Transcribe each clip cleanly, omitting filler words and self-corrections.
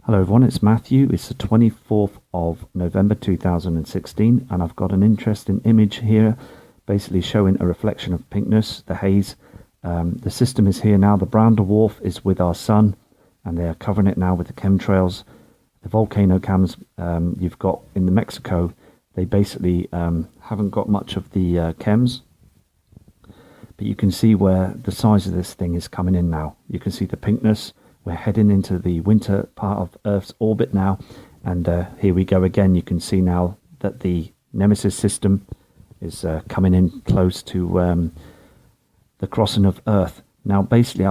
Hello everyone, it's Matthew. It's the 24th of November 2016 and I've got an interesting image here basically showing a reflection of pinkness, the haze. The system is here now. The brown dwarf is with our sun and they are covering it now with the chemtrails. The volcano cams you've got in Mexico, they basically haven't got much of the chems. But you can see where the size of this thing is coming in now. You can see the pinkness. We're heading into the winter part of Earth's orbit now, and here we go again. You can see now that the Nemesis system is coming in close to the crossing of Earth. Now, basically,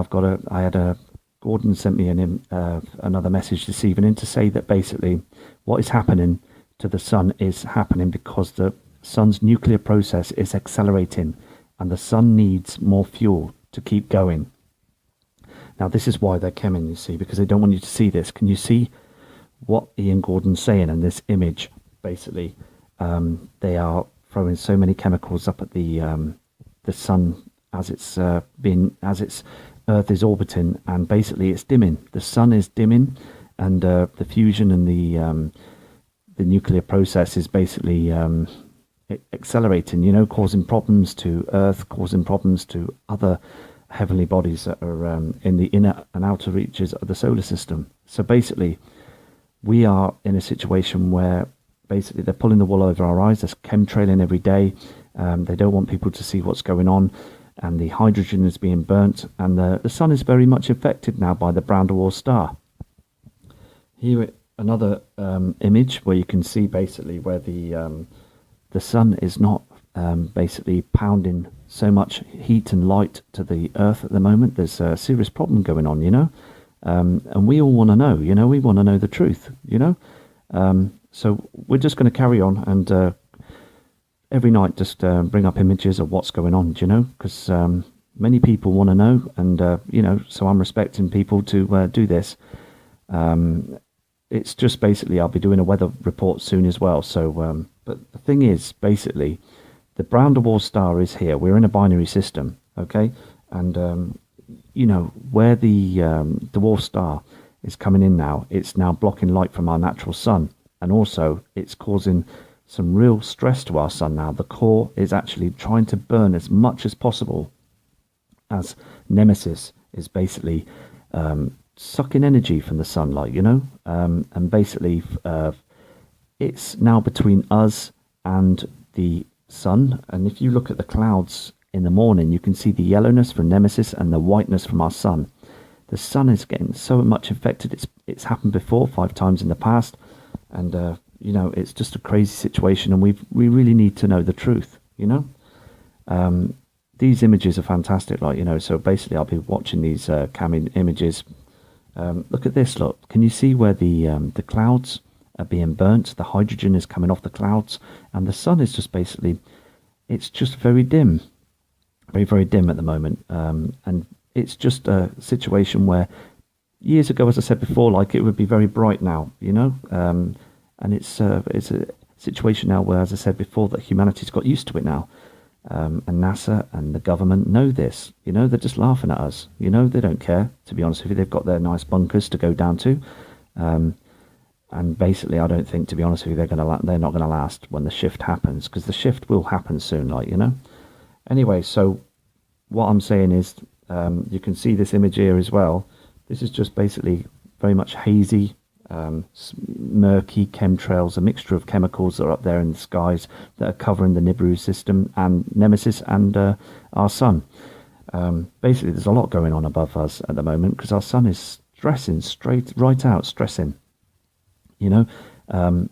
Gordon sent me another message this evening to say that basically what is happening to the sun is happening because the sun's nuclear process is accelerating, and the sun needs more fuel to keep going. Now, this is why they're chemming, you see, because they don't want you to see this. Can you see what Ian Gordon's saying in this image? Basically, they are throwing so many chemicals up at the sun as its Earth is orbiting, and basically it's dimming. The sun is dimming, and the fusion and the nuclear process is basically accelerating. You know, causing problems to Earth, causing problems to other heavenly bodies that are in the inner and outer reaches of the solar system. So basically we are in a situation where basically they're pulling the wool over our eyes. They're chemtrailing every day. They don't want people to see what's going on, and the hydrogen is being burnt, and the sun is very much affected now by the brown dwarf star. Here another image where you can see basically where the sun is not basically pounding so much heat and light to the Earth at the moment. There's a serious problem going on, you know, and we all want to know, you know, we want to know the truth, you know. So we're just going to carry on and every night just bring up images of what's going on, do you know, because many people want to know, and you know, so I'm respecting people to do this. It's just basically I'll be doing a weather report soon as well. So but the thing is, basically the brown dwarf star is here. We're in a binary system, okay? And, you know, where the dwarf star is coming in now, it's now blocking light from our natural sun. And also, it's causing some real stress to our sun now. The core is actually trying to burn as much as possible, as Nemesis is basically sucking energy from the sunlight, you know? And basically, it's now between us and the sun. And if you look at the clouds in the morning, you can see the yellowness from Nemesis and the whiteness from our sun. The sun is getting so much affected. It's happened before 5 times in the past, and you know, it's just a crazy situation, and we really need to know the truth, you know. These images are fantastic, like, you know, so basically I'll be watching these images. Look at this. Look, can you see where the clouds are being burnt? The hydrogen is coming off the clouds, and the sun is just basically, it's just very dim, very dim at the moment. And it's just a situation where years ago, as I said before, like, it would be very bright now, you know. And it's a situation now where, as I said before, that humanity's got used to it now. And NASA and the government know this, you know. They're just laughing at us, you know. They don't care, to be honest with you. They've got their nice bunkers to go down to. And basically, I don't think, to be honest with you, they're not going to last when the shift happens, because the shift will happen soon, like, you know. Anyway, so what I'm saying is, you can see this image here as well. This is just basically very much hazy, murky chemtrails, a mixture of chemicals that are up there in the skies that are covering the Nibiru system and Nemesis and our sun. Basically, there's a lot going on above us at the moment because our sun is stressing, stressing. You know, I'm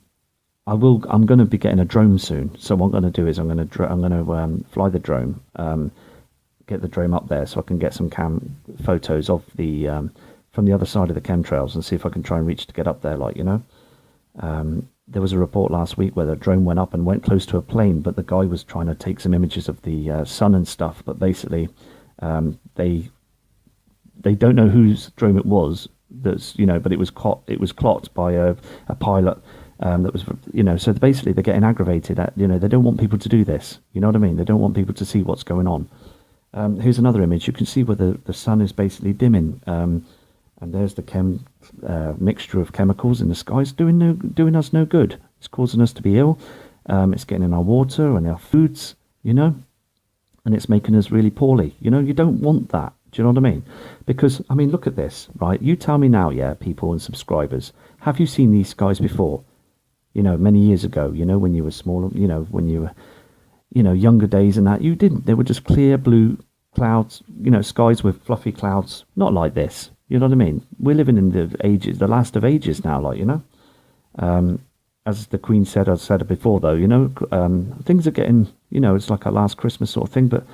going to be getting a drone soon. So what I'm going to do is I'm going to fly the drone, get the drone up there so I can get some photos of the from the other side of the chemtrails and see if I can try and reach to get up there, like, you know. There was a report last week where the drone went up and went close to a plane, but the guy was trying to take some images of the sun and stuff. But basically, they don't know whose drone it was. That's, you know, but it was clocked by a pilot that was, you know. So basically they're getting aggravated at, you know, they don't want people to do this, you know what I mean? They don't want people to see what's going on. Here's another image. You can see where the sun is basically dimming, and there's the mixture of chemicals in the sky is doing us no good. It's causing us to be ill. It's getting in our water and our foods, and it's making us really poorly. You don't want that. Do you know what I mean? Because, I mean, look at this, right? You tell me now, yeah, people and subscribers, have you seen these skies before? Many years ago, when you were smaller, when you were, younger days and that, you didn't. They were just clear blue clouds, skies with fluffy clouds, not like this. You know what I mean? We're living in the last of ages now, as the Queen said, I said it before, though, things are getting, it's like a last Christmas sort of thing, but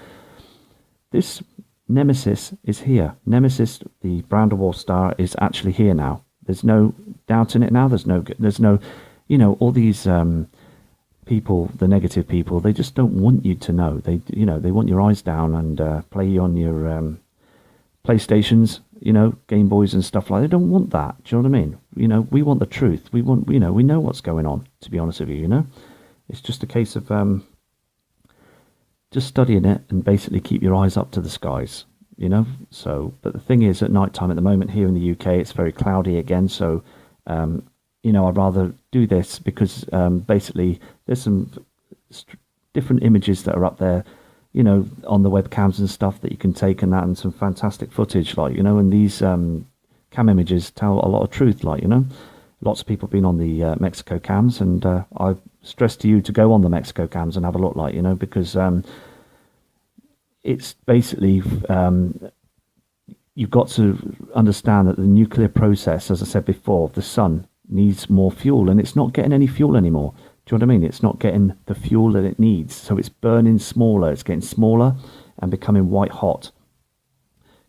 this Nemesis is here. Nemesis, the brown dwarf star, is actually here now. There's no doubt in it now. There's no, all these people, the negative people, they just don't want you to know. They want your eyes down and play on your PlayStations, Game Boys and stuff like that. They don't want that. Do you know what I mean? We want the truth. We want, we know what's going on, to be honest with you, It's just a case of just studying it and basically keep your eyes up to the skies, So, but the thing is, at night time at the moment here in the UK, it's very cloudy again. So, I'd rather do this because basically there's some different images that are up there, on the webcams and stuff that you can take and that, and some fantastic footage, and these cam images tell a lot of truth, lots of people have been on the Mexico cams, and I stress to you to go on the Mexico cams and have a look, because it's basically you've got to understand that the nuclear process, as I said before, the sun needs more fuel, and it's not getting any fuel anymore. Do you know what I mean? It's not getting the fuel that it needs, so it's burning smaller. It's getting smaller and becoming white hot.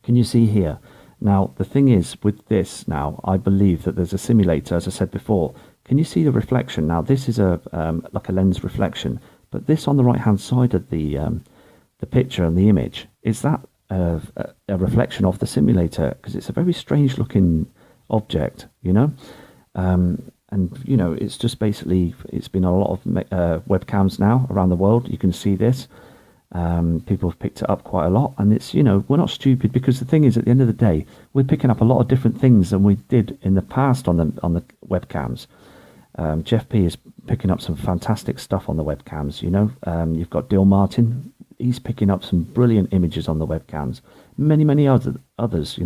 Can you see here? Now, the thing is, with this now, I believe that there's a simulator, as I said before. Can you see the reflection? Now, this is a like a lens reflection, but this on the right-hand side of the picture and the image, is that a reflection of the simulator? Because it's a very strange-looking object, and it's just basically, it's been a lot of webcams now around the world. You can see this. People have picked it up quite a lot, and it's, we're not stupid, because the thing is, at the end of the day, we're picking up a lot of different things than we did in the past on the webcams. Jeff P is picking up some fantastic stuff on the webcams. You've got Dill Martin. He's picking up some brilliant images on the webcams. Many others.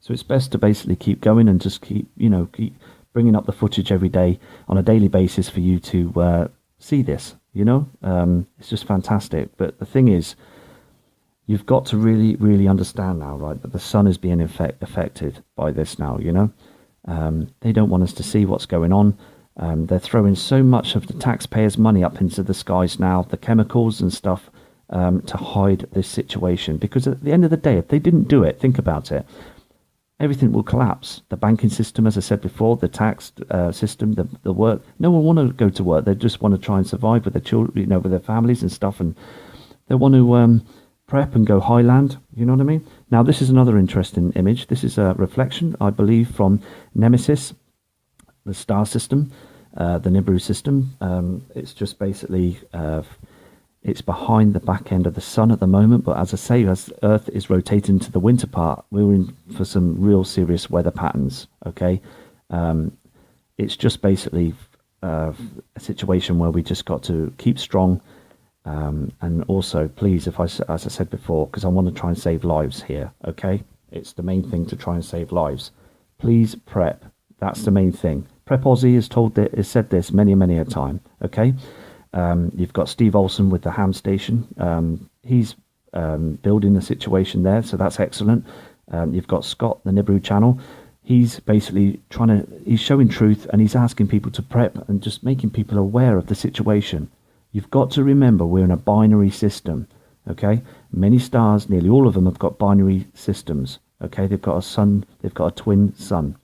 So it's best to basically keep going and just keep bringing up the footage every day on a daily basis for you to see this. It's just fantastic. But the thing is, you've got to really understand now, right, that the sun is being affected by this now. They don't want us to see what's going on. They're throwing so much of the taxpayers' money up into the skies now, the chemicals and stuff, to hide this situation. Because at the end of the day, if they didn't do it, think about it, everything will collapse. The banking system, as I said before, the tax system, the work. No one want to go to work. They just want to try and survive with their children, with their families and stuff. And they want to prep and go highland. You know what I mean? Now, this is another interesting image. This is a reflection, I believe, from Nemesis, the star system, the Nibiru system. It's just basically it's behind the back end of the sun at the moment, but as I say, as Earth is rotating to the winter part, we're in for some real serious weather patterns. Okay, it's just basically a situation where we just got to keep strong, and also, please, as I said before, because I want to try and save lives here. Okay, it's the main thing to try and save lives. Please prep. That's the main thing. Prep Aussie has said this many a time. Okay. You've got Steve Olson with the ham station. He's building the situation there, so that's excellent. You've got Scott, the Nibiru channel. He's basically he's showing truth, and he's asking people to prep and just making people aware of the situation. You've got to remember, we're in a binary system, okay? Many stars, nearly all of them, have got binary systems, okay? They've got a sun, they've got a twin sun.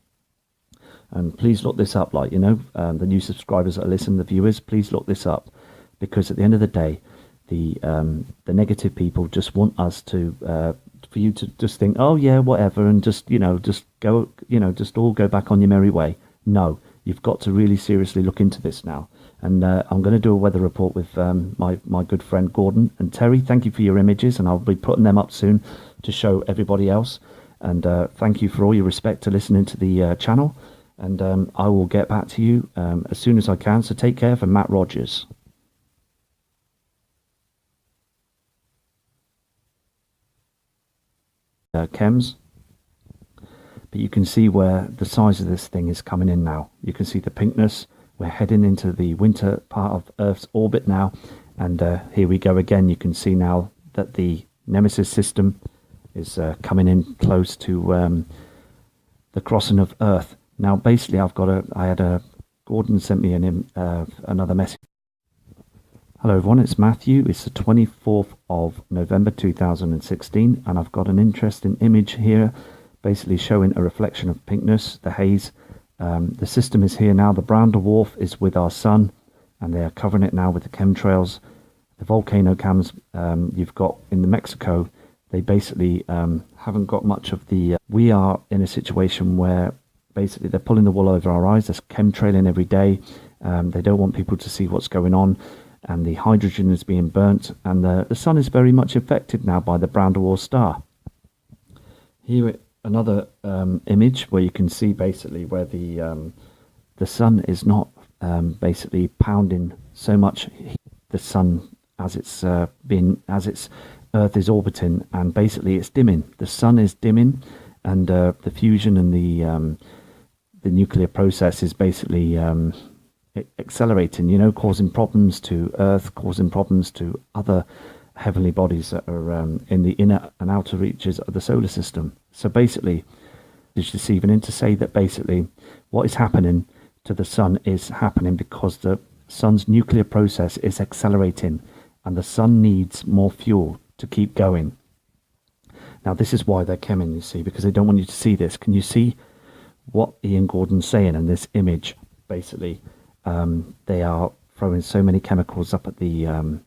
And please look this up, the new subscribers that listen, the viewers, please look this up, because at the end of the day, the negative people just want us to, for you to just think, oh yeah, whatever, and just go, just all go back on your merry way. No, you've got to really seriously look into this now. And I'm going to do a weather report with my good friend Gordon and Terry. Thank you for your images, and I'll be putting them up soon to show everybody else. And thank you for all your respect to listening to the channel. And I will get back to you as soon as I can. So take care, for Matt Rogers. Chems. But you can see where the size of this thing is coming in now. You can see the pinkness. We're heading into the winter part of Earth's orbit now. And here we go again. You can see now that the Nemesis system is coming in close to the crossing of Earth. Now, basically, Gordon sent me another message. Hello everyone, it's Matthew. It's the 24th of November 2016, and I've got an interesting image here, basically showing a reflection of pinkness, the haze. The system is here now. The brown dwarf is with our sun, and they are covering it now with the chemtrails. The volcano cams you've got in the Mexico, they basically haven't got much of the... we are in a situation where basically they're pulling the wool over our eyes. There's chemtrailing every day. They don't want people to see what's going on. And the hydrogen is being burnt, and the sun is very much affected now by the brown dwarf star. Here another image where you can see basically where the sun is not basically pounding so much. The sun as its Earth is orbiting, and basically it's dimming. The sun is dimming, and the fusion and the nuclear process is basically accelerating, you know, causing problems to Earth, causing problems to other heavenly bodies that are in the inner and outer reaches of the solar system. So basically, it's deceiving in to say that basically what is happening to the sun is happening because the sun's nuclear process is accelerating, and the sun needs more fuel to keep going. Now, this is why they're cheming, you see, because they don't want you to see this. Can you see what Ian Gordon's saying in this image? Basically, they are throwing so many chemicals up at the